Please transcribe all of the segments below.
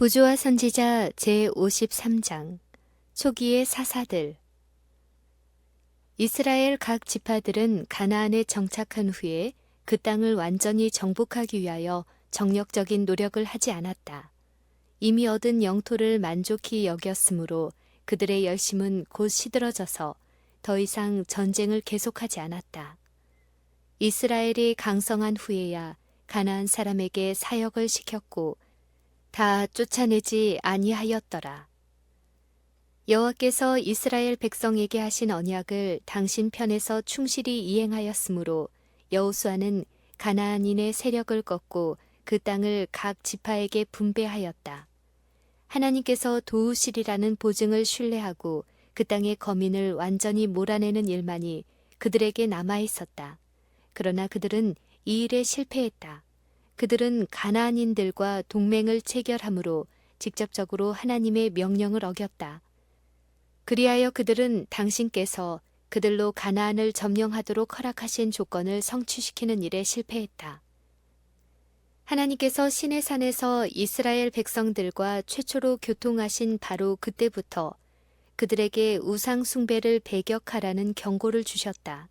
보조와 선지자 제53장 초기의 사사들. 이스라엘 각 지파들은 가나안에 정착한 후에 그 땅을 완전히 정복하기 위하여 정력적인 노력을 하지 않았다. 이미 얻은 영토를 만족히 여겼으므로 그들의 열심은 곧 시들어져서 더 이상 전쟁을 계속하지 않았다. 이스라엘이 강성한 후에야 가나안 사람에게 사역을 시켰고 다 쫓아내지 아니하였더라. 여호와께서 이스라엘 백성에게 하신 언약을 당신 편에서 충실히 이행하였으므로 여호수아는 가나안인의 세력을 꺾고 그 땅을 각 지파에게 분배하였다. 하나님께서 도우시리라는 보증을 신뢰하고 그 땅의 거민을 완전히 몰아내는 일만이 그들에게 남아 있었다. 그러나 그들은 이 일에 실패했다. 그들은 가나안인들과 동맹을 체결함으로 직접적으로 하나님의 명령을 어겼다. 그리하여 그들은 당신께서 그들로 가나안을 점령하도록 허락하신 조건을 성취시키는 일에 실패했다. 하나님께서 시내산에서 이스라엘 백성들과 최초로 교통하신 바로 그때부터 그들에게 우상 숭배를 배격하라는 경고를 주셨다.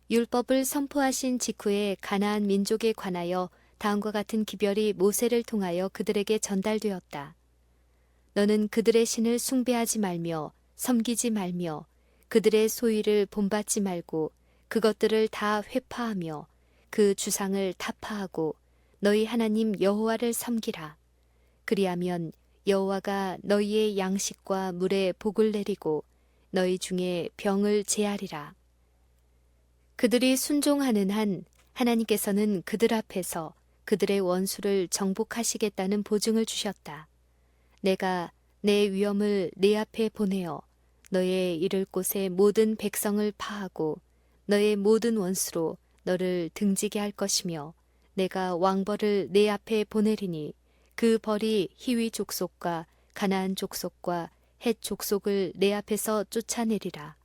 율법을 선포하신 직후에 가나안 민족에 관하여 다음과 같은 기별이 모세를 통하여 그들에게 전달되었다. 너는 그들의 신을 숭배하지 말며 섬기지 말며 그들의 소유를 본받지 말고 그것들을 다 회파하며 그 주상을 타파하고 너희 하나님 여호와를 섬기라. 그리하면 여호와가 너희의 양식과 물에 복을 내리고 너희 중에 병을 제하리라. 그들이 순종하는 한 하나님께서는 그들 앞에서 그들의 원수를 정복하시겠다는 보증을 주셨다. 내가 내 위엄을 네 앞에 보내어 너의 이를 곳의 모든 백성을 파하고 너의 모든 원수로 너를 등지게 할 것이며 내가 왕벌을 네 앞에 보내리니 그 벌이 히위 족속과 가나안 족속과 헷 족속을 내 앞에서 쫓아내리라.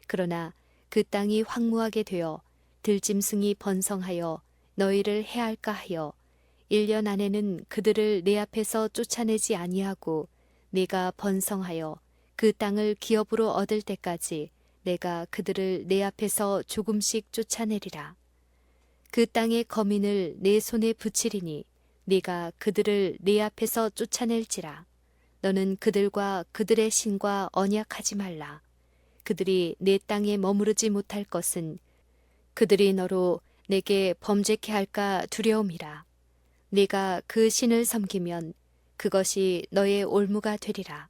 그러나 그 땅이 황무하게 되어 들짐승이 번성하여 너희를 해할까 하여 1년 안에는 그들을 내 앞에서 쫓아내지 아니하고 네가 번성하여 그 땅을 기업으로 얻을 때까지 내가 그들을 내 앞에서 조금씩 쫓아내리라. 그 땅의 거민을 내 손에 붙이리니 네가 그들을 내 앞에서 쫓아낼지라. 너는 그들과 그들의 신과 언약하지 말라. 그들이 내 땅에 머무르지 못할 것은 그들이 너로 내게 범죄케 할까 두려움이라. 네가 그 신을 섬기면 그것이 너의 올무가 되리라.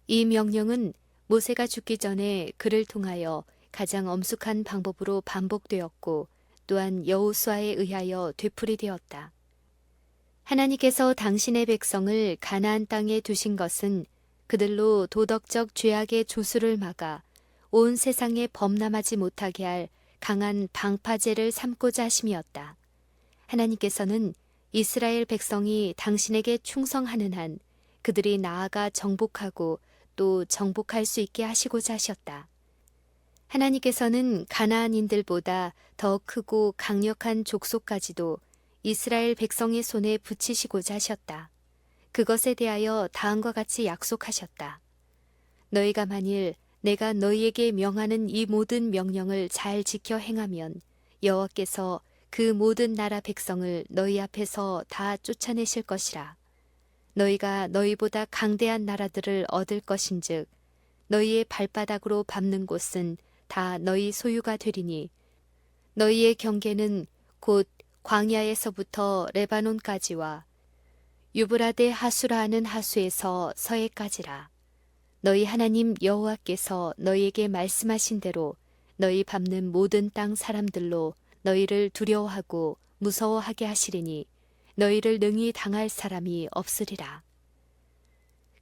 이 명령은 모세가 죽기 전에 그를 통하여 가장 엄숙한 방법으로 반복되었고 또한 여호수아에 의하여 되풀이되었다. 하나님께서 당신의 백성을 가나안 땅에 두신 것은 그들로 도덕적 죄악의 조수를 막아 온 세상에 범람하지 못하게 할 강한 방파제를 삼고자 하심이었다. 하나님께서는 이스라엘 백성이 당신에게 충성하는 한 그들이 나아가 정복하고 또 정복할 수 있게 하시고자 하셨다. 하나님께서는 가나안인들보다 더 크고 강력한 족속까지도 이스라엘 백성의 손에 붙이시고자 하셨다. 그것에 대하여 다음과 같이 약속하셨다. 너희가 만일 내가 너희에게 명하는 이 모든 명령을 잘 지켜 행하면 여호와께서 그 모든 나라 백성을 너희 앞에서 다 쫓아내실 것이라. 너희가 너희보다 강대한 나라들을 얻을 것인즉 너희의 발바닥으로 밟는 곳은 다 너희 소유가 되리니 너희의 경계는 곧 광야에서부터 레바논까지와 유브라데 하수라 하는 하수에서 서해까지라. 너희 하나님 여호와께서 너희에게 말씀하신 대로 너희 밟는 모든 땅 사람들로 너희를 두려워하고 무서워하게 하시리니 너희를 능히 당할 사람이 없으리라.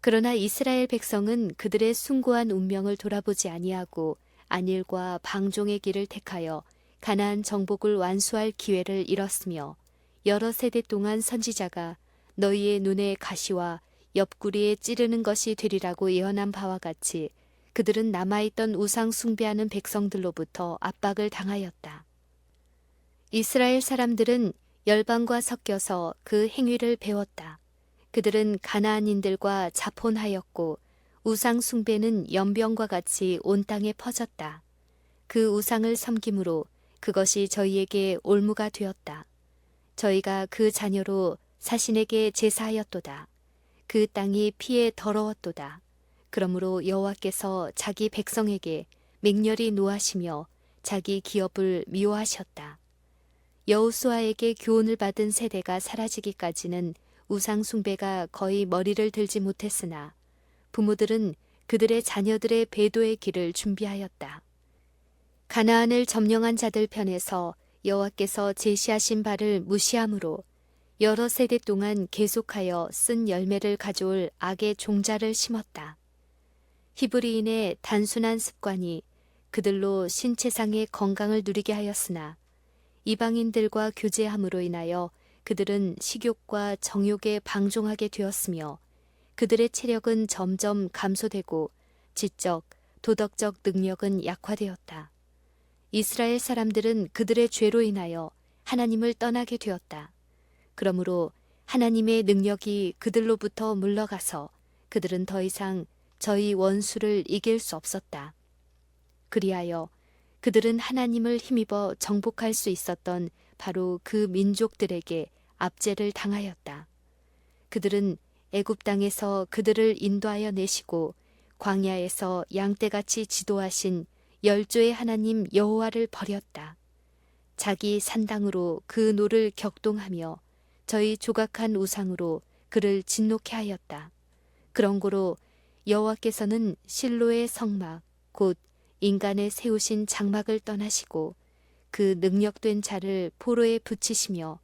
그러나 이스라엘 백성은 그들의 숭고한 운명을 돌아보지 아니하고 안일과 방종의 길을 택하여 가나안 정복을 완수할 기회를 잃었으며 여러 세대 동안 선지자가 너희의 눈에 가시와 옆구리에 찌르는 것이 되리라고 예언한 바와 같이 그들은 남아있던 우상 숭배하는 백성들로부터 압박을 당하였다. 이스라엘 사람들은 열방과 섞여서 그 행위를 배웠다. 그들은 가나안인들과 자폰하였고 우상 숭배는 연병과 같이 온 땅에 퍼졌다. 그 우상을 섬김으로 그것이 저희에게 올무가 되었다. 저희가 그 자녀로 사신에게 제사하였도다. 그 땅이 피에 더러웠도다. 그러므로 여호와께서 자기 백성에게 맹렬히 노하시며 자기 기업을 미워하셨다. 여호수아에게 교훈을 받은 세대가 사라지기까지는 우상 숭배가 거의 머리를 들지 못했으나 부모들은 그들의 자녀들의 배도의 길을 준비하였다. 가나안을 점령한 자들 편에서 여호와께서 제시하신 바를 무시함으로 여러 세대 동안 계속하여 쓴 열매를 가져올 악의 종자를 심었다. 히브리인의 단순한 습관이 그들로 신체상의 건강을 누리게 하였으나 이방인들과 교제함으로 인하여 그들은 식욕과 정욕에 방종하게 되었으며 그들의 체력은 점점 감소되고 지적, 도덕적 능력은 약화되었다. 이스라엘 사람들은 그들의 죄로 인하여 하나님을 떠나게 되었다. 그러므로 하나님의 능력이 그들로부터 물러가서 그들은 더 이상 저희 원수를 이길 수 없었다. 그리하여 그들은 하나님을 힘입어 정복할 수 있었던 바로 그 민족들에게 압제를 당하였다. 그들은 애굽 땅에서 그들을 인도하여 내시고 광야에서 양떼같이 지도하신 열조의 하나님 여호와를 버렸다. 자기 산당으로 그 노를 격동하며 저희 조각한 우상으로 그를 진노케 하였다. 그런 고로 여호와께서는 실로의 성막 곧 인간의 세우신 장막을 떠나시고 그 능력된 자를 포로에 붙이시며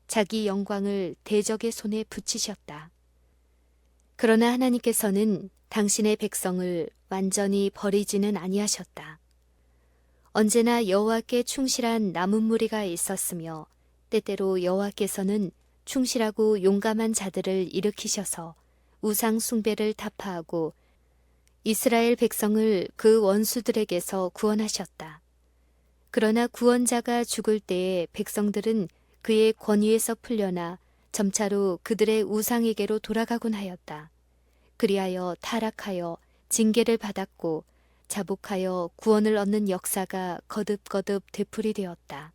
자기 영광을 대적의 손에 붙이셨다. 그러나 하나님께서는 당신의 백성을 완전히 버리지는 아니하셨다. 언제나 여호와께 충실한 남은 무리가 있었으며 때때로 여호와께서는 충실하고 용감한 자들을 일으키셔서 우상 숭배를 타파하고 이스라엘 백성을 그 원수들에게서 구원하셨다. 그러나 구원자가 죽을 때에 백성들은 그의 권위에서 풀려나 점차로 그들의 우상에게로 돌아가곤 하였다. 그리하여 타락하여 징계를 받았고 자복하여 구원을 얻는 역사가 거듭거듭 되풀이되었다.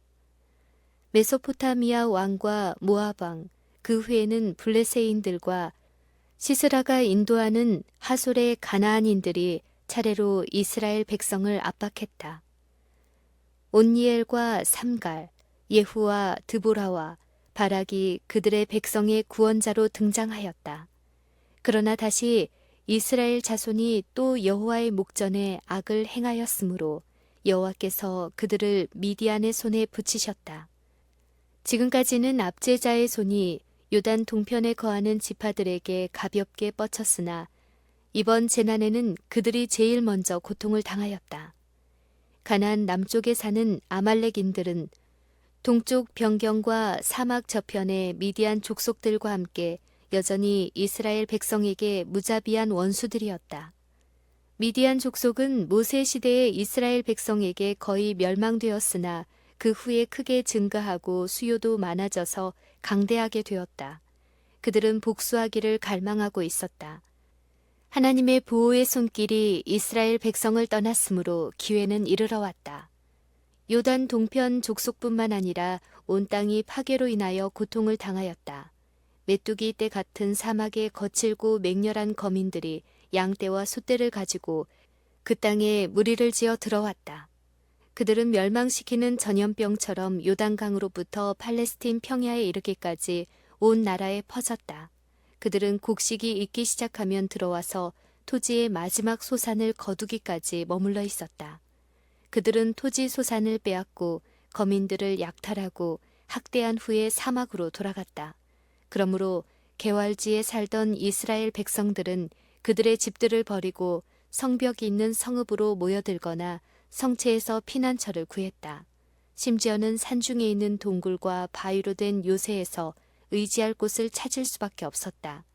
메소포타미아 왕과 모압 왕, 그 후에는 블레세인들과 시스라가 인도하는 하솔의 가나안인들이 차례로 이스라엘 백성을 압박했다. 온니엘과 삼갈, 예후와 드보라와 바락이 그들의 백성의 구원자로 등장하였다. 그러나 다시 이스라엘 자손이 또 여호와의 목전에 악을 행하였으므로 여호와께서 그들을 미디안의 손에 붙이셨다. 지금까지는 압제자의 손이 요단 동편에 거하는 지파들에게 가볍게 뻗쳤으나 이번 재난에는 그들이 제일 먼저 고통을 당하였다. 가나안 남쪽에 사는 아말렉인들은 동쪽 변경과 사막 저편의 미디안 족속들과 함께 여전히 이스라엘 백성에게 무자비한 원수들이었다. 미디안 족속은 모세 시대의 이스라엘 백성에게 거의 멸망되었으나 그 후에 크게 증가하고 수요도 많아져서 강대하게 되었다. 그들은 복수하기를 갈망하고 있었다. 하나님의 보호의 손길이 이스라엘 백성을 떠났으므로 기회는 이르러 왔다. 요단 동편 족속뿐만 아니라 온 땅이 파괴로 인하여 고통을 당하였다. 메뚜기 떼 같은 사막의 거칠고 맹렬한 거민들이 양떼와 소떼를 가지고 그 땅에 무리를 지어 들어왔다. 그들은 멸망시키는 전염병처럼 요단강으로부터 팔레스틴 평야에 이르기까지 온 나라에 퍼졌다. 그들은 곡식이 익기 시작하면 들어와서 토지의 마지막 소산을 거두기까지 머물러 있었다. 그들은 토지 소산을 빼앗고 거민들을 약탈하고 학대한 후에 사막으로 돌아갔다. 그러므로 개활지에 살던 이스라엘 백성들은 그들의 집들을 버리고 성벽이 있는 성읍으로 모여들거나 성체에서 피난처를 구했다. 심지어는 산중에 있는 동굴과 바위로 된 요새에서 의지할 곳을 찾을 수밖에 없었다.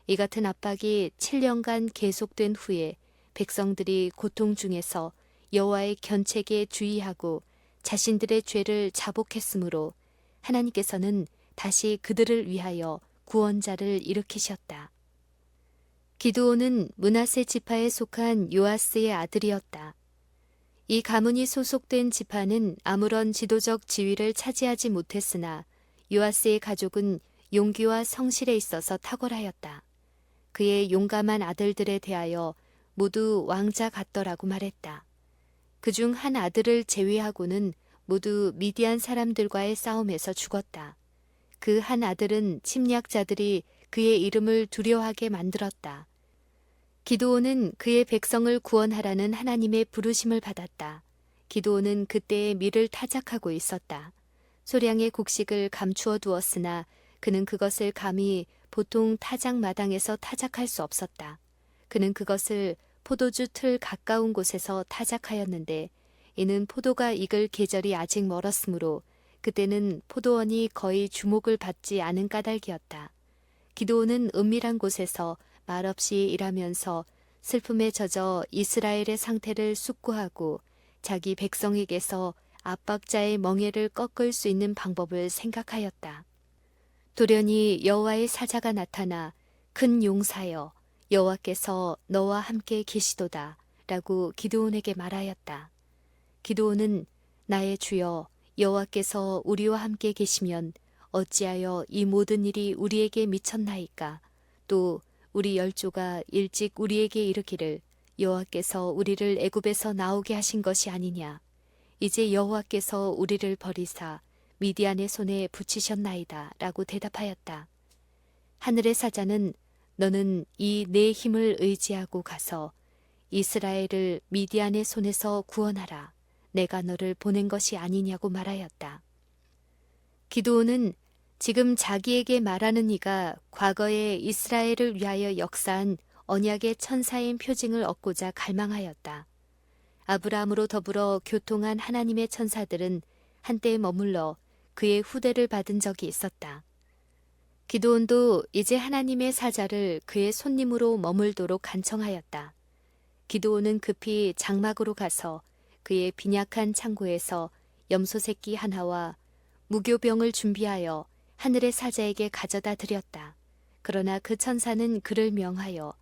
이 같은 압박이 7년간 계속된 후에 백성들이 고통 중에서 여호와의 견책에 주의하고 자신들의 죄를 자복했으므로 하나님께서는 다시 그들을 위하여 구원자를 일으키셨다. 기드온은 므낫세 지파에 속한 요아스의 아들이었다. 이 가문이 소속된 지파는 아무런 지도적 지위를 차지하지 못했으나 요아스의 가족은 용기와 성실에 있어서 탁월하였다. 그의 용감한 아들들에 대하여 모두 왕자 같더라고 말했다. 그중 한 아들을 제외하고는 모두 미디안 사람들과의 싸움에서 죽었다. 그 한 아들은 침략자들이 그의 이름을 두려워하게 만들었다. 기드온은 그의 백성을 구원하라는 하나님의 부르심을 받았다. 기드온은 그때의 밀을 타작하고 있었다. 소량의 곡식을 감추어 두었으나 그는 그것을 감히 보통 타작 마당에서 타작할 수 없었다. 그는 그것을 포도주 틀 가까운 곳에서 타작하였는데 이는 포도가 익을 계절이 아직 멀었으므로 그때는 포도원이 거의 주목을 받지 않은 까닭이었다. 기드온은 은밀한 곳에서 말없이 일하면서 슬픔에 젖어 이스라엘의 상태를 숙고하고 자기 백성에게서 압박자의 멍에를 꺾을 수 있는 방법을 생각하였다. 돌연히 여호와의 사자가 나타나 큰 용사여 여호와께서 너와 함께 계시도다 라고 기드온에게 말하였다. 기드온은 나의 주여 여호와께서 우리와 함께 계시면 어찌하여 이 모든 일이 우리에게 미쳤나이까. 또 우리 열조가 일찍 우리에게 이르기를 여호와께서 우리를 애굽에서 나오게 하신 것이 아니냐. 이제 여호와께서 우리를 버리사 미디안의 손에 붙이셨나이다 라고 대답하였다. 하늘의 사자는 너는 이 내 힘을 의지하고 가서 이스라엘을 미디안의 손에서 구원하라. 내가 너를 보낸 것이 아니냐고 말하였다. 기드온은 지금 자기에게 말하는 이가 과거에 이스라엘을 위하여 역사한 언약의 천사인 표징을 얻고자 갈망하였다. 아브라함으로 더불어 교통한 하나님의 천사들은 한때 머물러 그의 후대를 받은 적이 있었다. 기드온도 이제 하나님의 사자를 그의 손님으로 머물도록 간청하였다. 기드온은 급히 장막으로 가서 그의 빈약한 창고에서 염소 새끼 하나와 무교병을 준비하여 하늘의 사자에게 가져다 드렸다. 그러나 그 천사는 그를 명하여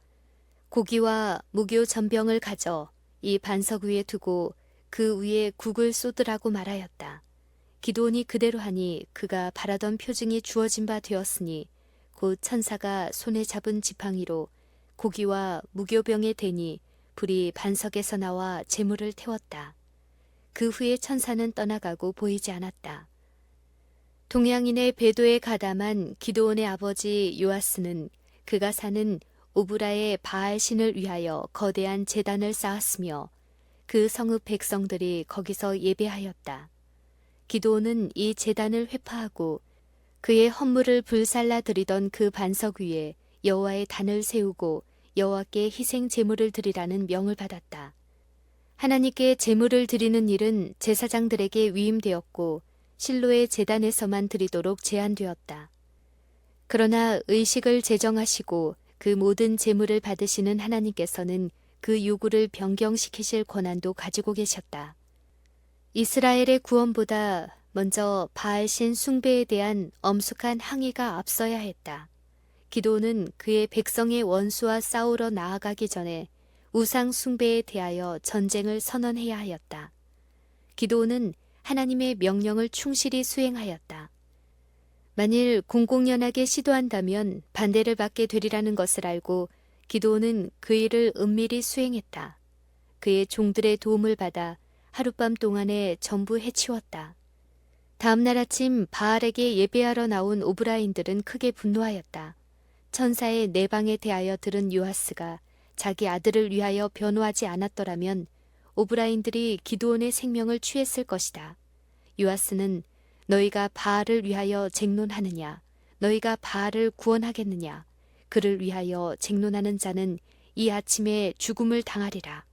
고기와 무교 전병을 가져 이 반석 위에 두고 그 위에 국을 쏟으라고 말하였다. 기드온이 그대로 하니 그가 바라던 표징이 주어진 바 되었으니 곧 천사가 손에 잡은 지팡이로 고기와 무교병에 대니 불이 반석에서 나와 재물을 태웠다. 그 후에 천사는 떠나가고 보이지 않았다. 동양인의 배도에 가담한 기드온의 아버지 요아스는 그가 사는 오브라의 바알 신을 위하여 거대한 제단을 쌓았으며 그 성읍 백성들이 거기서 예배하였다. 기드온은 이 제단을 회파하고 그의 헌물을 불살라 드리던 그 반석 위에 여호와의 단을 세우고 여호와께 희생 제물을 드리라는 명을 받았다. 하나님께 제물을 드리는 일은 제사장들에게 위임되었고 실로의 제단에서만 드리도록 제한되었다. 그러나 의식을 제정하시고 그 모든 제물을 받으시는 하나님께서는 그 요구를 변경시키실 권한도 가지고 계셨다. 이스라엘의 구원보다 먼저 바알신 숭배에 대한 엄숙한 항의가 앞서야 했다. 기드온은 그의 백성의 원수와 싸우러 나아가기 전에 우상 숭배에 대하여 전쟁을 선언해야 하였다. 기드온은 하나님의 명령을 충실히 수행하였다. 만일 공공연하게 시도한다면 반대를 받게 되리라는 것을 알고 기드온은 그 일을 은밀히 수행했다. 그의 종들의 도움을 받아 하룻밤 동안에 전부 해치웠다. 다음 날 아침 바알에게 예배하러 나온 오브라인들은 크게 분노하였다. 천사의 내방에 대하여 들은 요아스가 자기 아들을 위하여 변호하지 않았더라면 오브라인들이 기드온의 생명을 취했을 것이다. 요아스는 너희가 바알을 위하여 쟁론하느냐? 너희가 바알을 구원하겠느냐? 그를 위하여 쟁론하는 자는 이 아침에 죽음을 당하리라.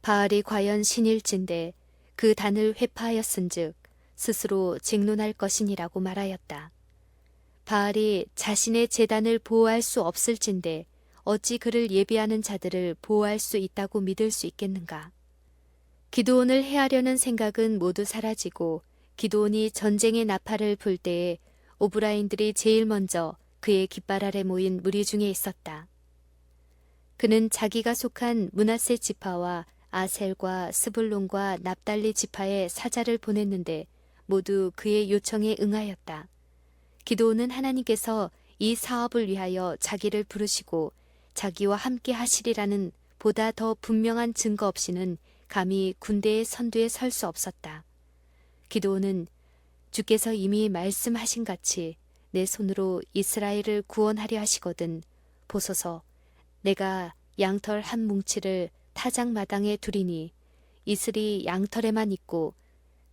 바알이 과연 신일진데 그 단을 회파하였은즉 스스로 쟁론할 것이니라고 말하였다. 바알이 자신의 제단을 보호할 수 없을진데 어찌 그를 예비하는 자들을 보호할 수 있다고 믿을 수 있겠는가? 기드온을 해하려는 생각은 모두 사라지고 기드온이 전쟁의 나팔을 불 때에 오브라인들이 제일 먼저 그의 깃발 아래 모인 무리 중에 있었다. 그는 자기가 속한 므낫세 지파와 아셀과 스불론과 납달리 지파에 사자를 보냈는데 모두 그의 요청에 응하였다. 기드온은 하나님께서 이 사업을 위하여 자기를 부르시고 자기와 함께 하시리라는 보다 더 분명한 증거 없이는 감히 군대의 선두에 설 수 없었다. 기드온은 주께서 이미 말씀하신 같이 내 손으로 이스라엘을 구원하려 하시거든 보소서 내가 양털 한 뭉치를 타작마당에 두리니 이슬이 양털에만 있고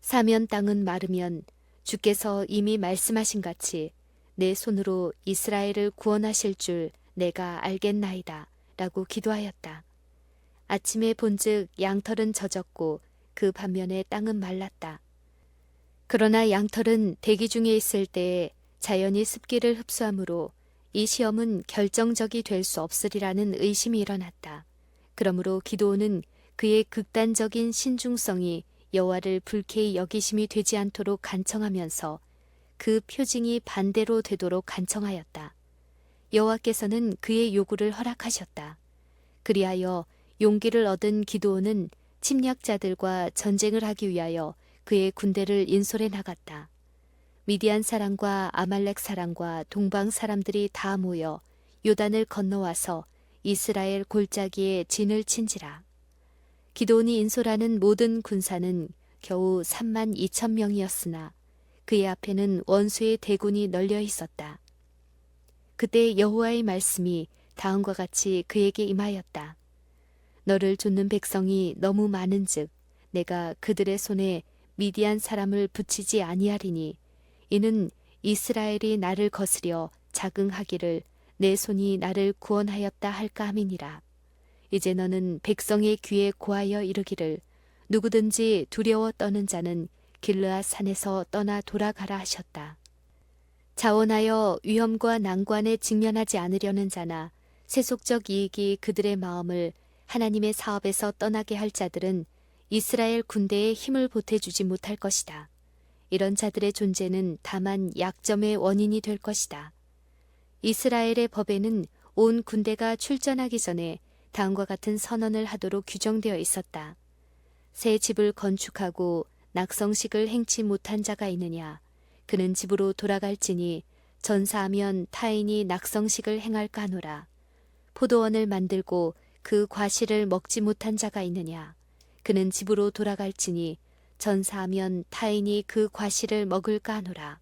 사면 땅은 마르면 주께서 이미 말씀하신 같이 내 손으로 이스라엘을 구원하실 줄 내가 알겠나이다 라고 기도하였다. 아침에 본즉 양털은 젖었고 그 반면에 땅은 말랐다. 그러나 양털은 대기 중에 있을 때에 자연히 습기를 흡수하므로 이 시험은 결정적이 될 수 없으리라는 의심이 일어났다. 그러므로 기드온은 그의 극단적인 신중성이 여호와를 불쾌히 여기심이 되지 않도록 간청하면서 그 표징이 반대로 되도록 간청하였다. 여호와께서는 그의 요구를 허락하셨다. 그리하여 용기를 얻은 기드온은 침략자들과 전쟁을 하기 위하여 그의 군대를 인솔해 나갔다. 미디안 사람과 아말렉 사람과 동방 사람들이 다 모여 요단을 건너와서 이스라엘 골짜기에 진을 친지라. 기드온이 인솔하는 모든 군사는 겨우 3만 2천 명이었으나 그의 앞에는 원수의 대군이 널려 있었다. 그때 여호와의 말씀이 다음과 같이 그에게 임하였다. 너를 좇는 백성이 너무 많은즉 내가 그들의 손에 미디안 사람을 붙이지 아니하리니 이는 이스라엘이 나를 거스려 자긍하기를 내 손이 나를 구원하였다 할까 함이니라. 이제 너는 백성의 귀에 고하여 이르기를 누구든지 두려워 떠는 자는 길르앗 산에서 떠나 돌아가라 하셨다. 자원하여 위험과 난관에 직면하지 않으려는 자나 세속적 이익이 그들의 마음을 하나님의 사업에서 떠나게 할 자들은 이스라엘 군대에 힘을 보태주지 못할 것이다. 이런 자들의 존재는 다만 약점의 원인이 될 것이다. 이스라엘의 법에는 온 군대가 출전하기 전에 다음과 같은 선언을 하도록 규정되어 있었다. 새 집을 건축하고 낙성식을 행치 못한 자가 있느냐? 그는 집으로 돌아갈지니 전사하면 타인이 낙성식을 행할까 하노라. 포도원을 만들고 그 과실을 먹지 못한 자가 있느냐? 그는 집으로 돌아갈지니 전사하면 타인이 그 과실을 먹을까 하노라.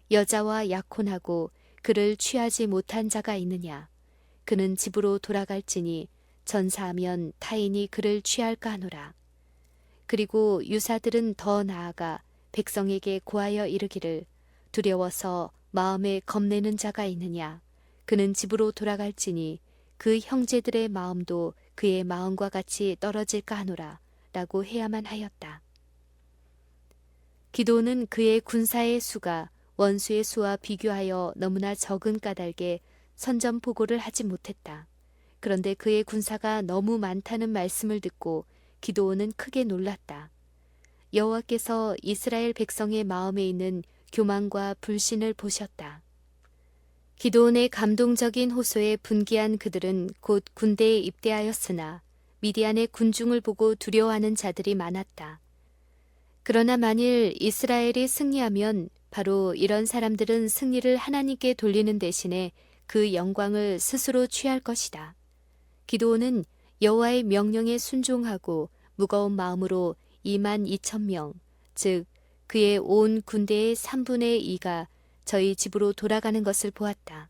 여자와 약혼하고 그를 취하지 못한 자가 있느냐? 그는 집으로 돌아갈지니 전사하면 타인이 그를 취할까 하노라. 그리고 유사들은 더 나아가 백성에게 고하여 이르기를 두려워서 마음에 겁내는 자가 있느냐? 그는 집으로 돌아갈지니 그 형제들의 마음도 그의 마음과 같이 떨어질까 하노라 라고 해야만 하였다. 기드온은 그의 군사의 수가 원수의 수와 비교하여 너무나 적은 까닭에 선전포고를 하지 못했다. 그런데 그의 군사가 너무 많다는 말씀을 듣고 기드온은 크게 놀랐다. 여호와께서 이스라엘 백성의 마음에 있는 교만과 불신을 보셨다. 기드온의 감동적인 호소에 분기한 그들은 곧 군대에 입대하였으나 미디안의 군중을 보고 두려워하는 자들이 많았다. 그러나 만일 이스라엘이 승리하면 바로 이런 사람들은 승리를 하나님께 돌리는 대신에 그 영광을 스스로 취할 것이다. 기드온은 여호와의 명령에 순종하고 무거운 마음으로 2만 2천 명, 즉 그의 온 군대의 3분의 2가 저희 집으로 돌아가는 것을 보았다.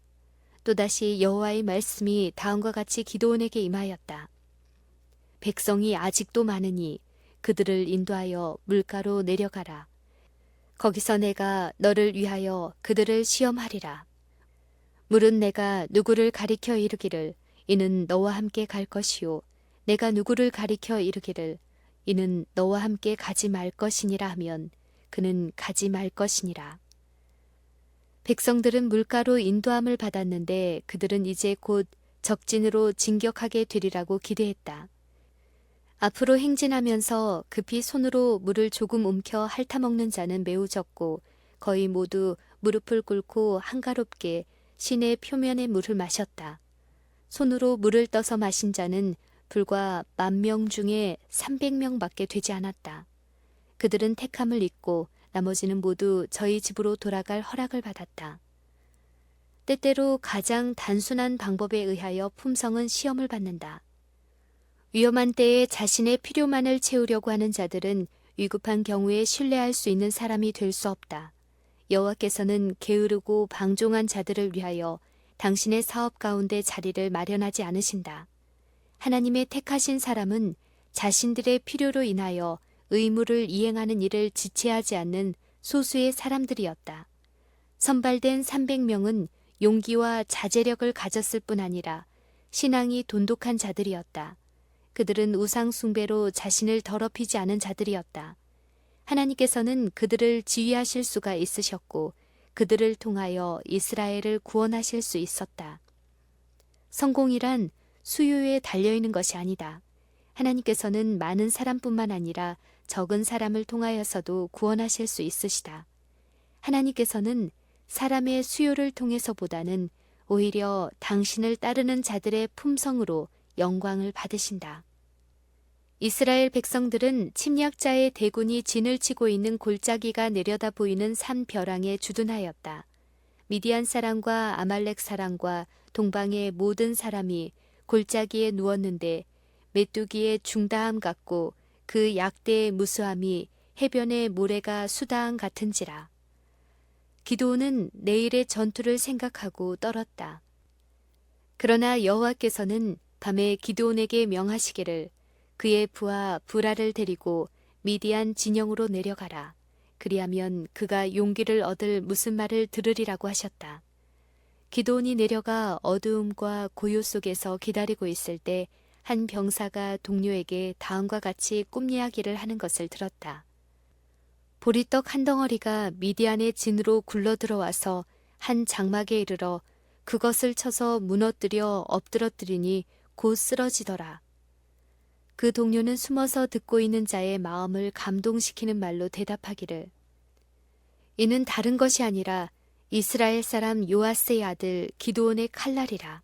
또다시 여호와의 말씀이 다음과 같이 기드온에게 임하였다. 백성이 아직도 많으니 그들을 인도하여 물가로 내려가라. 거기서 내가 너를 위하여 그들을 시험하리라. 물은 내가 누구를 가리켜 이르기를 이는 너와 함께 갈 것이요 내가 누구를 가리켜 이르기를 이는 너와 함께 가지 말 것이니라 하면 그는 가지 말 것이니라. 백성들은 물가로 인도함을 받았는데 그들은 이제 곧 적진으로 진격하게 되리라고 기대했다. 앞으로 행진하면서 급히 손으로 물을 조금 움켜 핥아먹는 자는 매우 적고 거의 모두 무릎을 꿇고 한가롭게 시내 표면의 물을 마셨다. 손으로 물을 떠서 마신 자는 불과 10,000명 중에 300명밖에 되지 않았다. 그들은 택함을 잊고 나머지는 모두 저희 집으로 돌아갈 허락을 받았다. 때때로 가장 단순한 방법에 의하여 품성은 시험을 받는다. 위험한 때에 자신의 필요만을 채우려고 하는 자들은 위급한 경우에 신뢰할 수 있는 사람이 될 수 없다. 여호와께서는 게으르고 방종한 자들을 위하여 당신의 사업 가운데 자리를 마련하지 않으신다. 하나님의 택하신 사람은 자신들의 필요로 인하여 의무를 이행하는 일을 지체하지 않는 소수의 사람들이었다. 선발된 300명은 용기와 자제력을 가졌을 뿐 아니라 신앙이 돈독한 자들이었다. 그들은 우상 숭배로 자신을 더럽히지 않은 자들이었다. 하나님께서는 그들을 지휘하실 수가 있으셨고 그들을 통하여 이스라엘을 구원하실 수 있었다. 성공이란 수요에 달려있는 것이 아니다. 하나님께서는 많은 사람뿐만 아니라 적은 사람을 통하여서도 구원하실 수 있으시다. 하나님께서는 사람의 수요를 통해서보다는 오히려 당신을 따르는 자들의 품성으로 영광을 받으신다. 이스라엘 백성들은 침략자의 대군이 진을 치고 있는 골짜기가 내려다 보이는 산 벼랑에 주둔하였다. 미디안 사람과 아말렉 사람과 동방의 모든 사람이 골짜기에 누웠는데 메뚜기의 중다함 같고 그 약대의 무수함이 해변의 모래가 수다함 같은지라. 기드온은 내일의 전투를 생각하고 떨었다. 그러나 여호와께서는 밤에 기드온에게 명하시기를 그의 부하 브라를 데리고 미디안 진영으로 내려가라. 그리하면 그가 용기를 얻을 무슨 말을 들으리라고 하셨다. 기드온이 내려가 어두움과 고요 속에서 기다리고 있을 때 한 병사가 동료에게 다음과 같이 꿈 이야기를 하는 것을 들었다. 보리떡 한 덩어리가 미디안의 진으로 굴러들어와서 한 장막에 이르러 그것을 쳐서 무너뜨려 엎드러뜨리니 곧 쓰러지더라. 그 동료는 숨어서 듣고 있는 자의 마음을 감동시키는 말로 대답하기를 이는 다른 것이 아니라 이스라엘 사람 요아스의 아들 기드온의 칼날이라.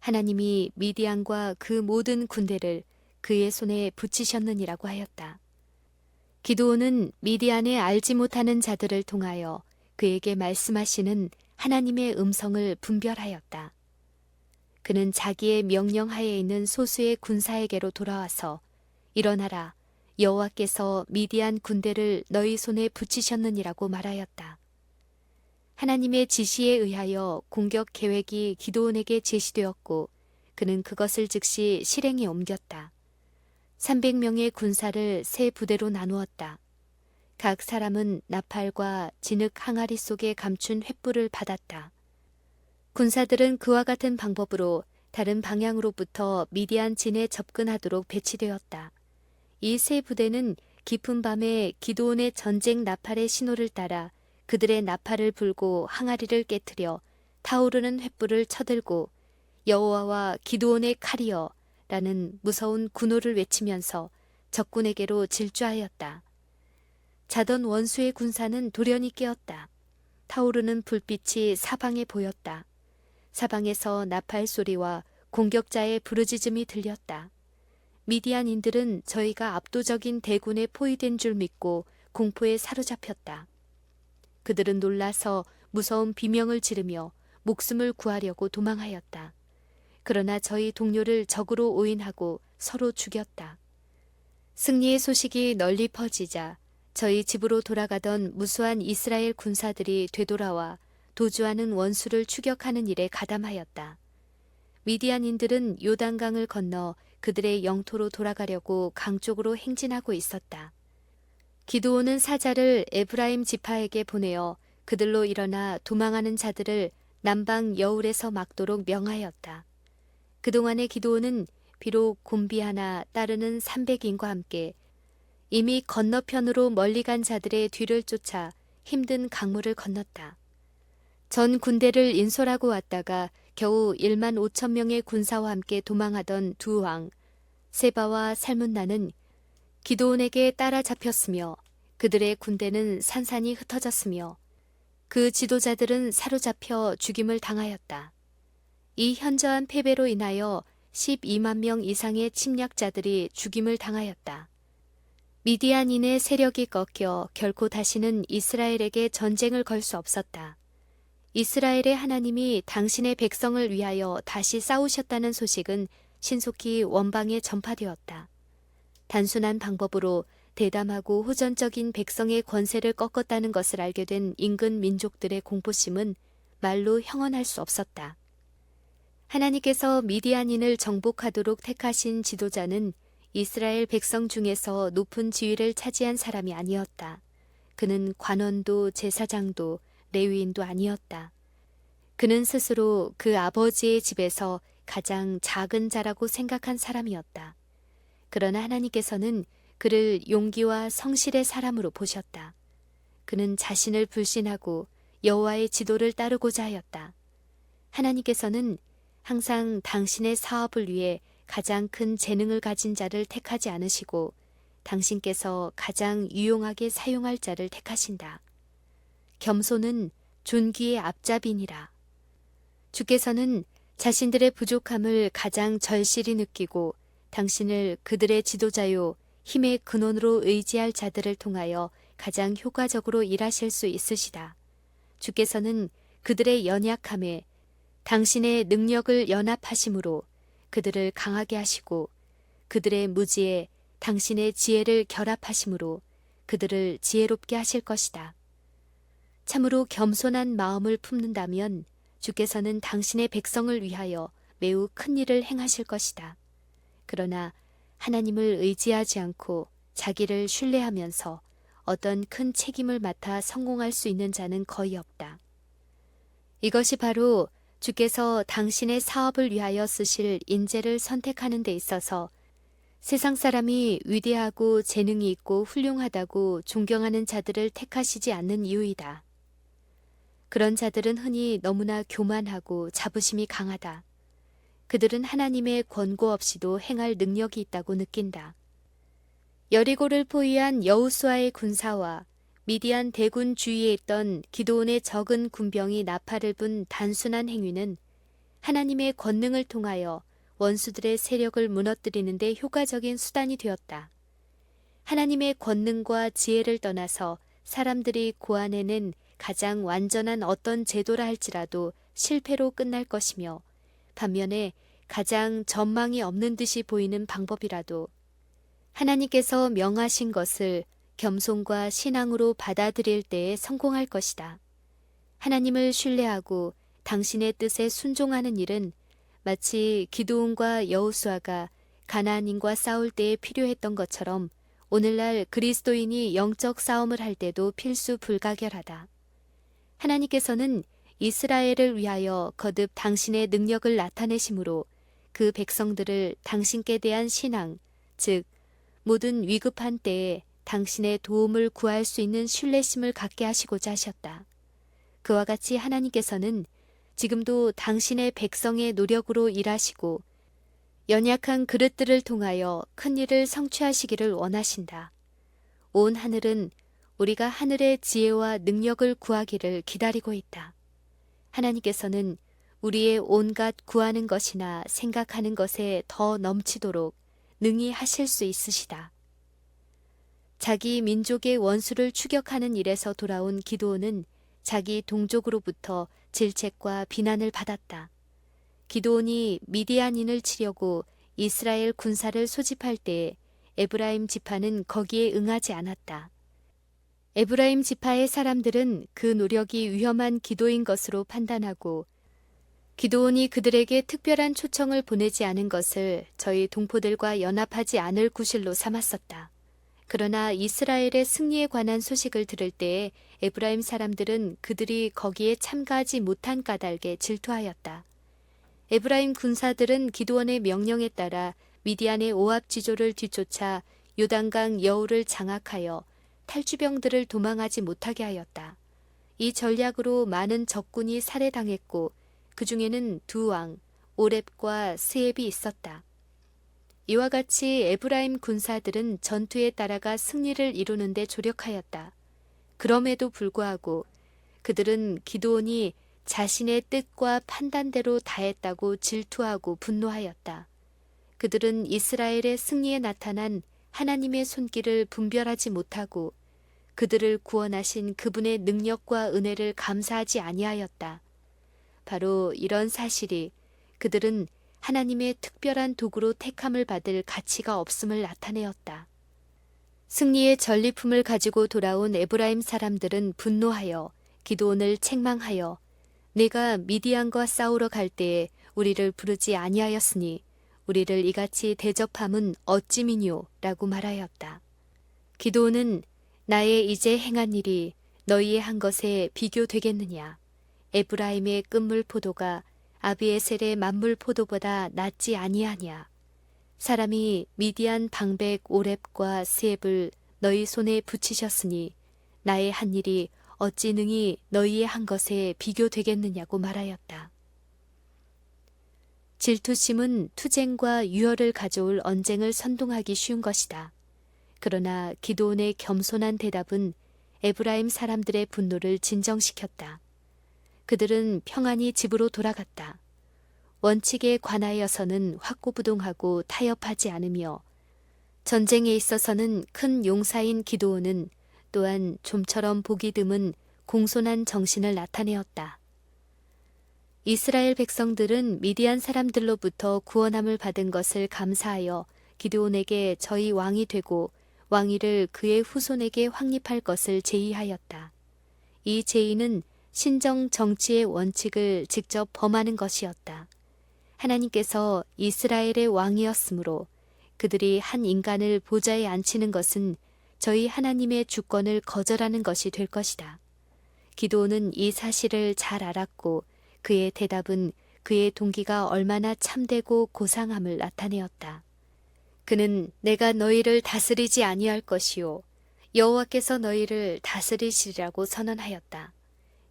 하나님이 미디안과 그 모든 군대를 그의 손에 붙이셨느니라고 하였다. 기드온은 미디안에 알지 못하는 자들을 통하여 그에게 말씀하시는 하나님의 음성을 분별하였다. 그는 자기의 명령하에 있는 소수의 군사에게로 돌아와서 일어나라, 여호와께서 미디안 군대를 너희 손에 붙이셨느니라고 말하였다. 하나님의 지시에 의하여 공격 계획이 기드온에게 제시되었고 그는 그것을 즉시 실행에 옮겼다. 300명의 군사를 세 부대로 나누었다. 각 사람은 나팔과 진흙 항아리 속에 감춘 횃불을 받았다. 군사들은 그와 같은 방법으로 다른 방향으로부터 미디안 진에 접근하도록 배치되었다. 이 세 부대는 깊은 밤에 기드온의 전쟁 나팔의 신호를 따라 그들의 나팔을 불고 항아리를 깨트려 타오르는 횃불을 쳐들고 여호와와 기드온의 칼이여 라는 무서운 군호를 외치면서 적군에게로 질주하였다. 자던 원수의 군사는 돌연히 깨었다. 타오르는 불빛이 사방에 보였다. 사방에서 나팔 소리와 공격자의 부르짖음이 들렸다. 미디안인들은 저희가 압도적인 대군에 포위된 줄 믿고 공포에 사로잡혔다. 그들은 놀라서 무서운 비명을 지르며 목숨을 구하려고 도망하였다. 그러나 저희 동료를 적으로 오인하고 서로 죽였다. 승리의 소식이 널리 퍼지자 저희 집으로 돌아가던 무수한 이스라엘 군사들이 되돌아와 도주하는 원수를 추격하는 일에 가담하였다. 미디안인들은 요단강을 건너 그들의 영토로 돌아가려고 강 쪽으로 행진하고 있었다. 기드온은 사자를 에브라임 지파에게 보내어 그들로 일어나 도망하는 자들을 남방 여울에서 막도록 명하였다. 그동안의 기드온은 비록 곤비 하나 따르는 300인과 함께 이미 건너편으로 멀리 간 자들의 뒤를 쫓아 힘든 강물을 건넜다. 전 군대를 인솔하고 왔다가 겨우 15,000명의 군사와 함께 도망하던 두 왕, 세바와 살문나는 기드온에게 따라잡혔으며 그들의 군대는 산산이 흩어졌으며 그 지도자들은 사로잡혀 죽임을 당하였다. 이 현저한 패배로 인하여 12만 명 이상의 침략자들이 죽임을 당하였다. 미디안인의 세력이 꺾여 결코 다시는 이스라엘에게 전쟁을 걸 수 없었다. 이스라엘의 하나님이 당신의 백성을 위하여 다시 싸우셨다는 소식은 신속히 원방에 전파되었다. 단순한 방법으로 대담하고 호전적인 백성의 권세를 꺾었다는 것을 알게 된 인근 민족들의 공포심은 말로 형언할 수 없었다. 하나님께서 미디안인을 정복하도록 택하신 지도자는 이스라엘 백성 중에서 높은 지위를 차지한 사람이 아니었다. 그는 관원도 제사장도 레위인도 아니었다. 그는 스스로 그 아버지의 집에서 가장 작은 자라고 생각한 사람이었다. 그러나 하나님께서는 그를 용기와 성실의 사람으로 보셨다. 그는 자신을 불신하고 여호와의 지도를 따르고자 하였다. 하나님께서는 항상 당신의 사업을 위해 가장 큰 재능을 가진 자를 택하지 않으시고 당신께서 가장 유용하게 사용할 자를 택하신다. 겸손은 존귀의 앞잡이니라. 주께서는 자신들의 부족함을 가장 절실히 느끼고 당신을 그들의 지도자요 힘의 근원으로 의지할 자들을 통하여 가장 효과적으로 일하실 수 있으시다. 주께서는 그들의 연약함에 당신의 능력을 연합하심으로 그들을 강하게 하시고 그들의 무지에 당신의 지혜를 결합하심으로 그들을 지혜롭게 하실 것이다. 참으로 겸손한 마음을 품는다면 주께서는 당신의 백성을 위하여 매우 큰 일을 행하실 것이다. 그러나 하나님을 의지하지 않고 자기를 신뢰하면서 어떤 큰 책임을 맡아 성공할 수 있는 자는 거의 없다. 이것이 바로 주께서 당신의 사업을 위하여 쓰실 인재를 선택하는 데 있어서 세상 사람이 위대하고 재능이 있고 훌륭하다고 존경하는 자들을 택하시지 않는 이유이다. 그런 자들은 흔히 너무나 교만하고 자부심이 강하다. 그들은 하나님의 권고 없이도 행할 능력이 있다고 느낀다. 여리고를 포위한 여호수아의 군사와 미디안 대군 주위에 있던 기드온의 적은 군병이 나팔을 분 단순한 행위는 하나님의 권능을 통하여 원수들의 세력을 무너뜨리는 데 효과적인 수단이 되었다. 하나님의 권능과 지혜를 떠나서 사람들이 고안해낸 가장 완전한 어떤 제도라 할지라도 실패로 끝날 것이며 반면에 가장 전망이 없는 듯이 보이는 방법이라도 하나님께서 명하신 것을 겸손과 신앙으로 받아들일 때에 성공할 것이다. 하나님을 신뢰하고 당신의 뜻에 순종하는 일은 마치 기드온과 여호수아가 가나안인과 싸울 때에 필요했던 것처럼 오늘날 그리스도인이 영적 싸움을 할 때도 필수 불가결하다. 하나님께서는 이스라엘을 위하여 거듭 당신의 능력을 나타내심으로 그 백성들을 당신께 대한 신앙, 즉 모든 위급한 때에 당신의 도움을 구할 수 있는 신뢰심을 갖게 하시고자 하셨다. 그와 같이 하나님께서는 지금도 당신의 백성의 노력으로 일하시고 연약한 그릇들을 통하여 큰 일을 성취하시기를 원하신다. 온 하늘은 우리가 하늘의 지혜와 능력을 구하기를 기다리고 있다. 하나님께서는 우리의 온갖 구하는 것이나 생각하는 것에 더 넘치도록 능히 하실 수 있으시다. 자기 민족의 원수를 추격하는 일에서 돌아온 기드온은 자기 동족으로부터 질책과 비난을 받았다. 기드온이 미디안인을 치려고 이스라엘 군사를 소집할 때에 에브라임 지파는 거기에 응하지 않았다. 에브라임 지파의 사람들은 그 노력이 위험한 기도인 것으로 판단하고 기드온이 그들에게 특별한 초청을 보내지 않은 것을 저희 동포들과 연합하지 않을 구실로 삼았었다. 그러나 이스라엘의 승리에 관한 소식을 들을 때에 에브라임 사람들은 그들이 거기에 참가하지 못한 까닭에 질투하였다. 에브라임 군사들은 기드온의 명령에 따라 미디안의 오합 지조를 뒤쫓아 요단강 여우를 장악하여 탈주병들을 도망하지 못하게 하였다. 이 전략으로 많은 적군이 살해당했고 그 중에는 두 왕, 오렙과 스엡이 있었다. 이와 같이 에브라임 군사들은 전투에 따라가 승리를 이루는 데 조력하였다. 그럼에도 불구하고 그들은 기드온이 자신의 뜻과 판단대로 다했다고 질투하고 분노하였다. 그들은 이스라엘의 승리에 나타난 하나님의 손길을 분별하지 못하고 그들을 구원하신 그분의 능력과 은혜를 감사하지 아니하였다. 바로 이런 사실이 그들은 하나님의 특별한 도구로 택함을 받을 가치가 없음을 나타내었다. 승리의 전리품을 가지고 돌아온 에브라임 사람들은 분노하여 기드온을 책망하여 네가 미디안과 싸우러 갈 때에 우리를 부르지 아니하였으니 우리를 이같이 대접함은 어찌미뇨 라고 말하였다. 기드온은 나의 이제 행한 일이 너희의 한 것에 비교되겠느냐. 에브라임의 끝물 포도가 아비에셀의 만물 포도보다 낫지 아니하냐. 사람이 미디안 방백 오렙과 스앱을 너희 손에 붙이셨으니 나의 한 일이 어찌 능히 너희의 한 것에 비교되겠느냐고 말하였다. 질투심은 투쟁과 유혈을 가져올 언쟁을 선동하기 쉬운 것이다. 그러나 기드온의 겸손한 대답은 에브라임 사람들의 분노를 진정시켰다. 그들은 평안히 집으로 돌아갔다. 원칙에 관하여서는 확고부동하고 타협하지 않으며 전쟁에 있어서는 큰 용사인 기드온은 또한 좀처럼 보기 드문 공손한 정신을 나타내었다. 이스라엘 백성들은 미디안 사람들로부터 구원함을 받은 것을 감사하여 기드온에게 저희 왕이 되고 왕위를 그의 후손에게 확립할 것을 제의하였다. 이 제의는 신정 정치의 원칙을 직접 범하는 것이었다. 하나님께서 이스라엘의 왕이었으므로 그들이 한 인간을 보좌에 앉히는 것은 저희 하나님의 주권을 거절하는 것이 될 것이다. 기드온은 이 사실을 잘 알았고 그의 대답은 그의 동기가 얼마나 참되고 고상함을 나타내었다. 그는 내가 너희를 다스리지 아니할 것이요 여호와께서 너희를 다스리시리라고 선언하였다.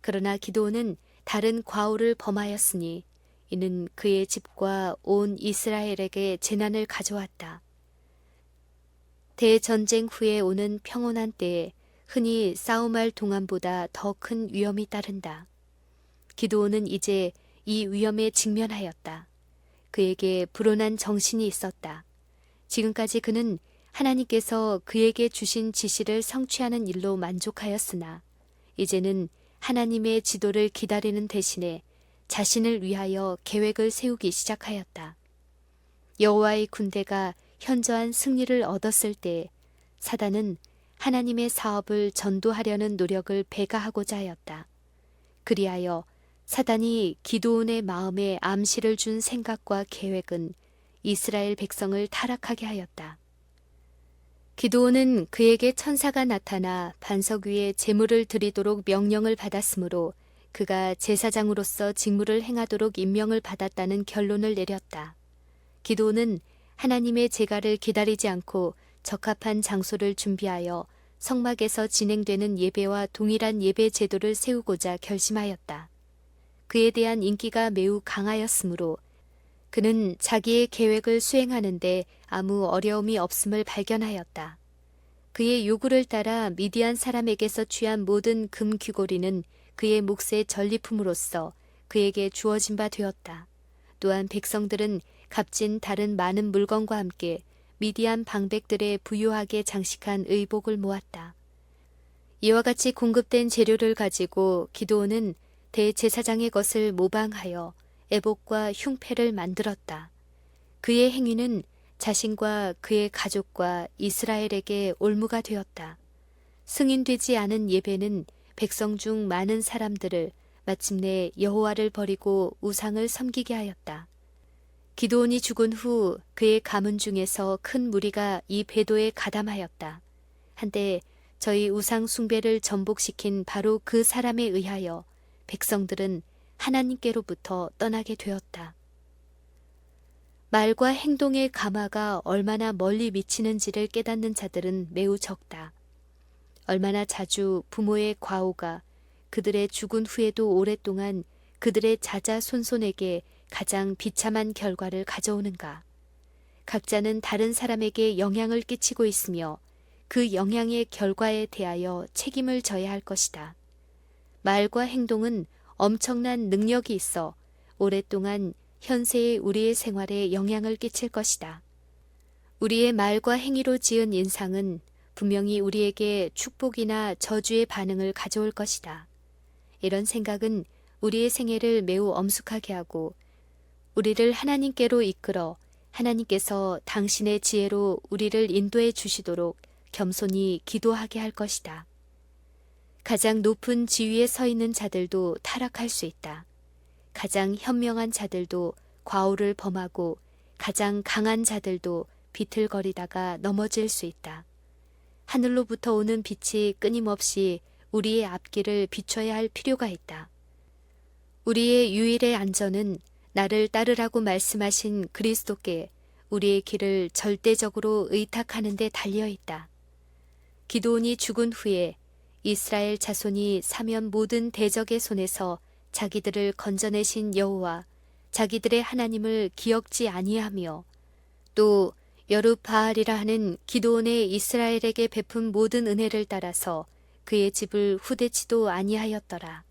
그러나 기드온은 다른 과오를 범하였으니 이는 그의 집과 온 이스라엘에게 재난을 가져왔다. 대전쟁 후에 오는 평온한 때에 흔히 싸움할 동안보다 더 큰 위험이 따른다. 기드온은 이제 이 위험에 직면하였다. 그에게 불온한 정신이 있었다. 지금까지 그는 하나님께서 그에게 주신 지시를 성취하는 일로 만족하였으나 이제는 하나님의 지도를 기다리는 대신에 자신을 위하여 계획을 세우기 시작하였다. 여호와의 군대가 현저한 승리를 얻었을 때 사단은 하나님의 사업을 전도하려는 노력을 배가하고자 하였다. 그리하여 사단이 기드온의 마음에 암시를 준 생각과 계획은 이스라엘 백성을 타락하게 하였다. 기드온은 그에게 천사가 나타나 반석 위에 제물을 드리도록 명령을 받았으므로 그가 제사장으로서 직무를 행하도록 임명을 받았다는 결론을 내렸다. 기드온은 하나님의 제가를 기다리지 않고 적합한 장소를 준비하여 성막에서 진행되는 예배와 동일한 예배 제도를 세우고자 결심하였다. 그에 대한 인기가 매우 강하였으므로 그는 자기의 계획을 수행하는데 아무 어려움이 없음을 발견하였다. 그의 요구를 따라 미디안 사람에게서 취한 모든 금 귀고리는 그의 몫의 전리품으로서 그에게 주어진 바 되었다. 또한 백성들은 값진 다른 많은 물건과 함께 미디안 방백들의 부유하게 장식한 의복을 모았다. 이와 같이 공급된 재료를 가지고 기드온은 대제사장의 것을 모방하여 애복과 흉패를 만들었다. 그의 행위는 자신과 그의 가족과 이스라엘에게 올무가 되었다. 승인되지 않은 예배는 백성 중 많은 사람들을 마침내 여호와를 버리고 우상을 섬기게 하였다. 기드온이 죽은 후 그의 가문 중에서 큰 무리가 이 배도에 가담하였다. 한때 저희 우상 숭배를 전복시킨 바로 그 사람에 의하여 백성들은 하나님께로부터 떠나게 되었다. 말과 행동의 감화가 얼마나 멀리 미치는지를 깨닫는 자들은 매우 적다. 얼마나 자주 부모의 과오가 그들의 죽은 후에도 오랫동안 그들의 자자손손에게 가장 비참한 결과를 가져오는가. 각자는 다른 사람에게 영향을 끼치고 있으며 그 영향의 결과에 대하여 책임을 져야 할 것이다. 말과 행동은 엄청난 능력이 있어 오랫동안 현세의 우리의 생활에 영향을 끼칠 것이다. 우리의 말과 행위로 지은 인상은 분명히 우리에게 축복이나 저주의 반응을 가져올 것이다. 이런 생각은 우리의 생애를 매우 엄숙하게 하고 우리를 하나님께로 이끌어 하나님께서 당신의 지혜로 우리를 인도해 주시도록 겸손히 기도하게 할 것이다. 가장 높은 지위에 서 있는 자들도 타락할 수 있다. 가장 현명한 자들도 과오를 범하고 가장 강한 자들도 비틀거리다가 넘어질 수 있다. 하늘로부터 오는 빛이 끊임없이 우리의 앞길을 비춰야 할 필요가 있다. 우리의 유일의 안전은 나를 따르라고 말씀하신 그리스도께 우리의 길을 절대적으로 의탁하는 데 달려 있다. 기드온이 죽은 후에 이스라엘 자손이 사면 모든 대적의 손에서 자기들을 건져내신 여호와 자기들의 하나님을 기억지 아니하며 또 여룹바알이라 하는 기드온의 이스라엘에게 베푼 모든 은혜를 따라서 그의 집을 후대치도 아니하였더라.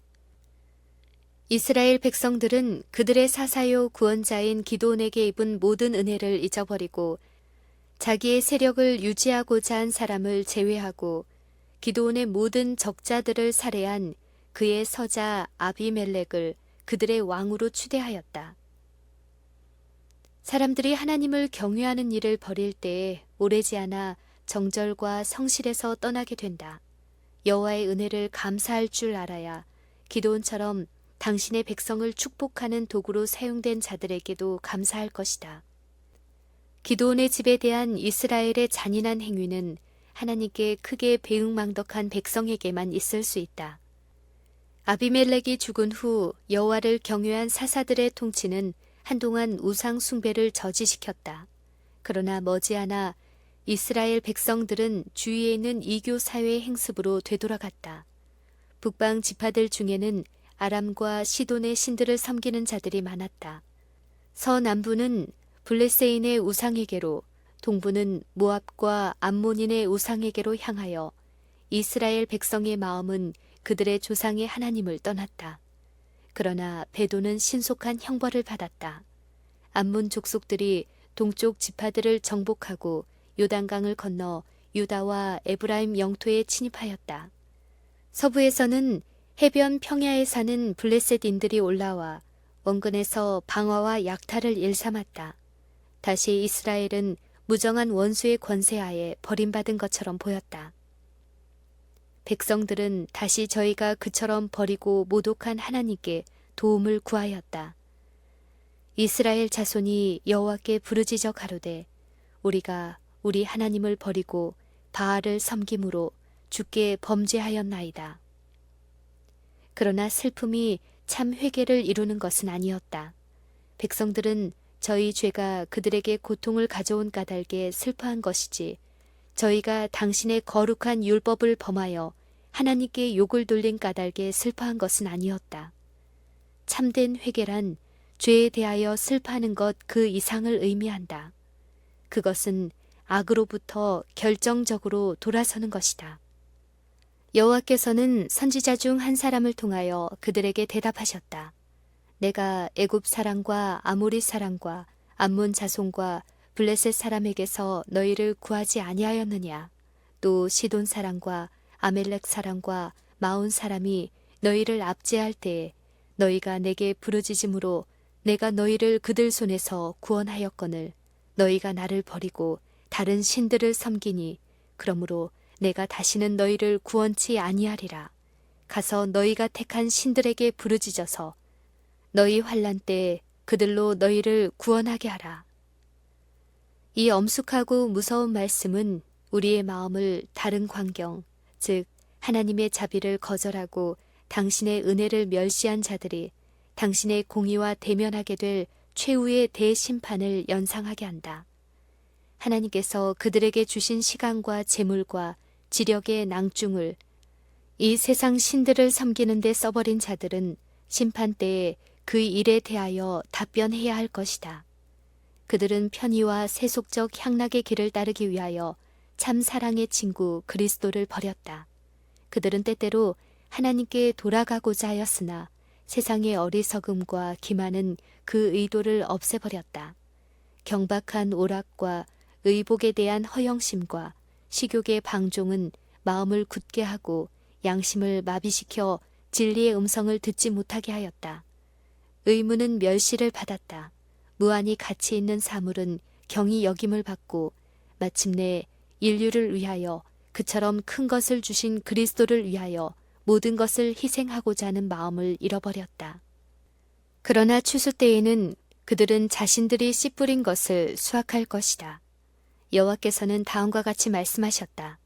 이스라엘 백성들은 그들의 사사요 구원자인 기드온에게 입은 모든 은혜를 잊어버리고 자기의 세력을 유지하고자 한 사람을 제외하고 기드온의 모든 적자들을 살해한 그의 서자 아비멜렉을 그들의 왕으로 추대하였다. 사람들이 하나님을 경외하는 일을 벌일 때에 오래지 않아 정절과 성실에서 떠나게 된다. 여호와의 은혜를 감사할 줄 알아야 기드온처럼 당신의 백성을 축복하는 도구로 사용된 자들에게도 감사할 것이다. 기드온의 집에 대한 이스라엘의 잔인한 행위는 하나님께 크게 배은망덕한 백성에게만 있을 수 있다. 아비멜렉이 죽은 후 여호와를 경외한 사사들의 통치는 한동안 우상 숭배를 저지시켰다. 그러나 머지않아 이스라엘 백성들은 주위에 있는 이교 사회의 행습으로 되돌아갔다. 북방 지파들 중에는 아람과 시돈의 신들을 섬기는 자들이 많았다. 서남부는 블레세인의 우상에게로, 동부는 모압과 암몬인의 우상에게로 향하여 이스라엘 백성의 마음은 그들의 조상의 하나님을 떠났다. 그러나 베도는 신속한 형벌을 받았다. 암몬 족속들이 동쪽 지파들을 정복하고 요단강을 건너 유다와 에브라임 영토에 침입하였다. 서부에서는 해변 평야에 사는 블레셋인들이 올라와 원근에서 방화와 약탈을 일삼았다. 다시 이스라엘은 무정한 원수의 권세하에 버림받은 것처럼 보였다. 백성들은 다시 저희가 그처럼 버리고 모독한 하나님께 도움을 구하였다. 이스라엘 자손이 여호와께 부르짖어 가로되 우리가 우리 하나님을 버리고 바알을 섬김으로 주께 범죄하였나이다. 그러나 슬픔이 참 회개를 이루는 것은 아니었다. 백성들은 저희 죄가 그들에게 고통을 가져온 까닭에 슬퍼한 것이지 저희가 당신의 거룩한 율법을 범하여 하나님께 욕을 돌린 까닭에 슬퍼한 것은 아니었다. 참된 회개란 죄에 대하여 슬퍼하는 것 그 이상을 의미한다. 그것은 악으로부터 결정적으로 돌아서는 것이다. 여호와께서는 선지자 중 한 사람을 통하여 그들에게 대답하셨다. 내가 애굽 사람과 아모리 사람과 암몬 자손과 블레셋 사람에게서 너희를 구하지 아니하였느냐. 또 시돈 사람과 아멜렉 사람과 마온 사람이 너희를 압제할 때에 너희가 내게 부르짖음으로 내가 너희를 그들 손에서 구원하였거늘 너희가 나를 버리고 다른 신들을 섬기니 그러므로 내가 다시는 너희를 구원치 아니하리라. 가서 너희가 택한 신들에게 부르짖어서 너희 환난 때에 그들로 너희를 구원하게 하라. 이 엄숙하고 무서운 말씀은 우리의 마음을 다른 광경, 즉 하나님의 자비를 거절하고 당신의 은혜를 멸시한 자들이 당신의 공의와 대면하게 될 최후의 대심판을 연상하게 한다. 하나님께서 그들에게 주신 시간과 재물과 지력의 낭중을 이 세상 신들을 섬기는 데 써버린 자들은 심판 때에 그 일에 대하여 답변해야 할 것이다. 그들은 편의와 세속적 향락의 길을 따르기 위하여 참 사랑의 친구 그리스도를 버렸다. 그들은 때때로 하나님께 돌아가고자 하였으나 세상의 어리석음과 기만은 그 의도를 없애버렸다. 경박한 오락과 의복에 대한 허영심과 식욕의 방종은 마음을 굳게 하고 양심을 마비시켜 진리의 음성을 듣지 못하게 하였다. 의무는 멸시를 받았다. 무한히 가치 있는 사물은 경히 여김을 받고 마침내 인류를 위하여 그처럼 큰 것을 주신 그리스도를 위하여 모든 것을 희생하고자 하는 마음을 잃어버렸다. 그러나 추수 때에는 그들은 자신들이 씨 뿌린 것을 수확할 것이다. 여호와께서는 다음과 같이 말씀하셨다.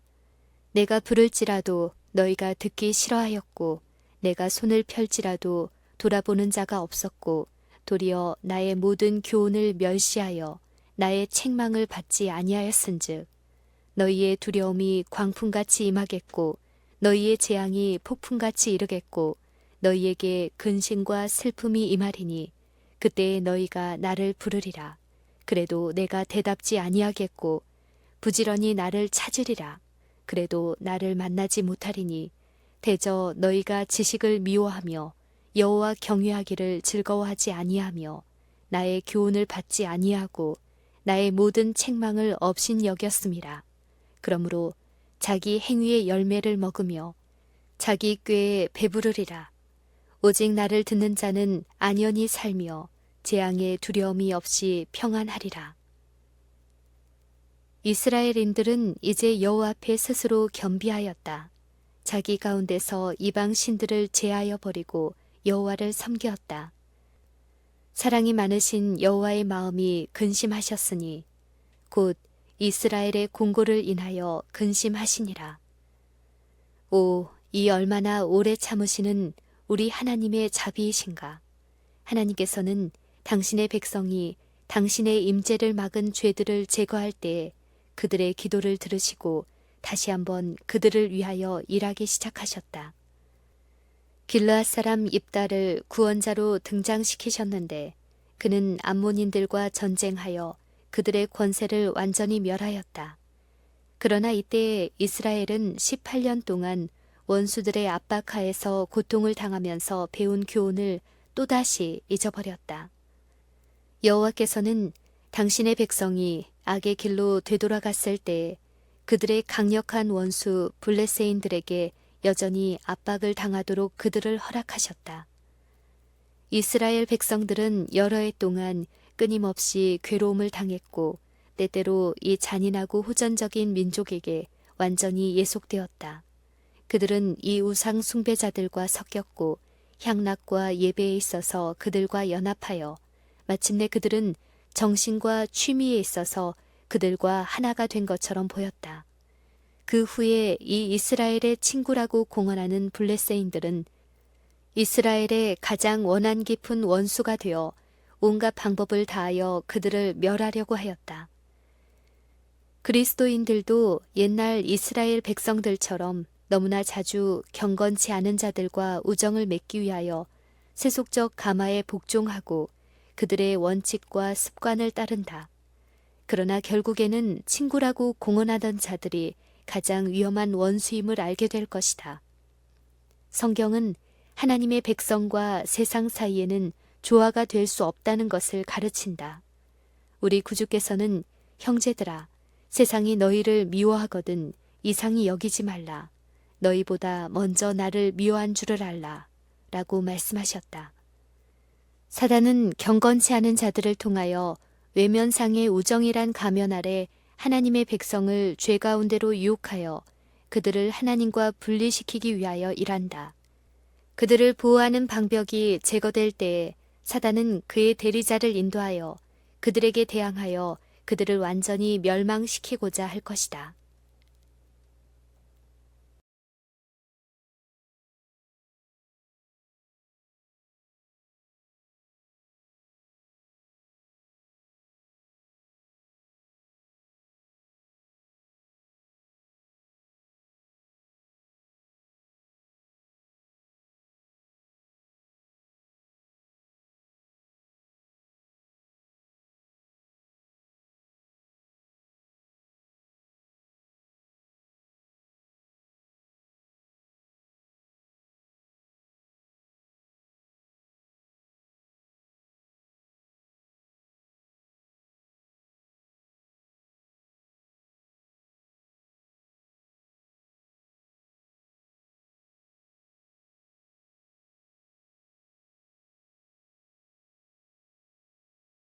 내가 부를지라도 너희가 듣기 싫어하였고 내가 손을 펼지라도 돌아보는 자가 없었고 도리어 나의 모든 교훈을 멸시하여 나의 책망을 받지 아니하였은즉 너희의 두려움이 광풍같이 임하겠고 너희의 재앙이 폭풍같이 이르겠고 너희에게 근심과 슬픔이 임하리니 그때에 너희가 나를 부르리라. 그래도 내가 대답지 아니하겠고 부지런히 나를 찾으리라. 그래도 나를 만나지 못하리니 대저 너희가 지식을 미워하며 여호와 경외하기를 즐거워하지 아니하며 나의 교훈을 받지 아니하고 나의 모든 책망을 업신 여겼음이라. 그러므로 자기 행위의 열매를 먹으며 자기 꾀에 배부르리라. 오직 나를 듣는 자는 안연히 살며 재앙의 두려움이 없이 평안하리라. 이스라엘인들은 이제 여호와 앞에 스스로 겸비하였다. 자기 가운데서 이방 신들을 제하여 버리고 여호와를 섬겼다. 사랑이 많으신 여호와의 마음이 근심하셨으니 곧 이스라엘의 공고를 인하여 근심하시니라. 오, 이 얼마나 오래 참으시는 우리 하나님의 자비이신가. 하나님께서는 당신의 백성이 당신의 임재를 막은 죄들을 제거할 때에 그들의 기도를 들으시고 다시 한번 그들을 위하여 일하기 시작하셨다. 길르앗 사람 입달을 구원자로 등장시키셨는데 그는 암몬인들과 전쟁하여 그들의 권세를 완전히 멸하였다. 그러나 이때 이스라엘은 18년 동안 원수들의 압박하에서 고통을 당하면서 배운 교훈을 또다시 잊어버렸다. 여호와께서는 당신의 백성이 악의 길로 되돌아갔을 때 그들의 강력한 원수 블레세인들에게 여전히 압박을 당하도록 그들을 허락하셨다. 이스라엘 백성들은 여러 해 동안 끊임없이 괴로움을 당했고 때때로 이 잔인하고 후전적인 민족에게 완전히 예속되었다. 그들은 이 우상 숭배자들과 섞였고 향락과 예배에 있어서 그들과 연합하여 마침내 그들은 정신과 취미에 있어서 그들과 하나가 된 것처럼 보였다. 그 후에 이 이스라엘의 친구라고 공언하는 블레세인들은 이스라엘의 가장 원한 깊은 원수가 되어 온갖 방법을 다하여 그들을 멸하려고 하였다. 그리스도인들도 옛날 이스라엘 백성들처럼 너무나 자주 경건치 않은 자들과 우정을 맺기 위하여 세속적 가마에 복종하고 그들의 원칙과 습관을 따른다. 그러나 결국에는 친구라고 공언하던 자들이 가장 위험한 원수임을 알게 될 것이다. 성경은 하나님의 백성과 세상 사이에는 조화가 될 수 없다는 것을 가르친다. 우리 구주께서는 형제들아, 세상이 너희를 미워하거든 이상히 여기지 말라. 너희보다 먼저 나를 미워한 줄을 알라. 라고 말씀하셨다. 사단은 경건치 않은 자들을 통하여 외면상의 우정이란 가면 아래 하나님의 백성을 죄 가운데로 유혹하여 그들을 하나님과 분리시키기 위하여 일한다. 그들을 보호하는 방벽이 제거될 때에 사단은 그의 대리자를 인도하여 그들에게 대항하여 그들을 완전히 멸망시키고자 할 것이다.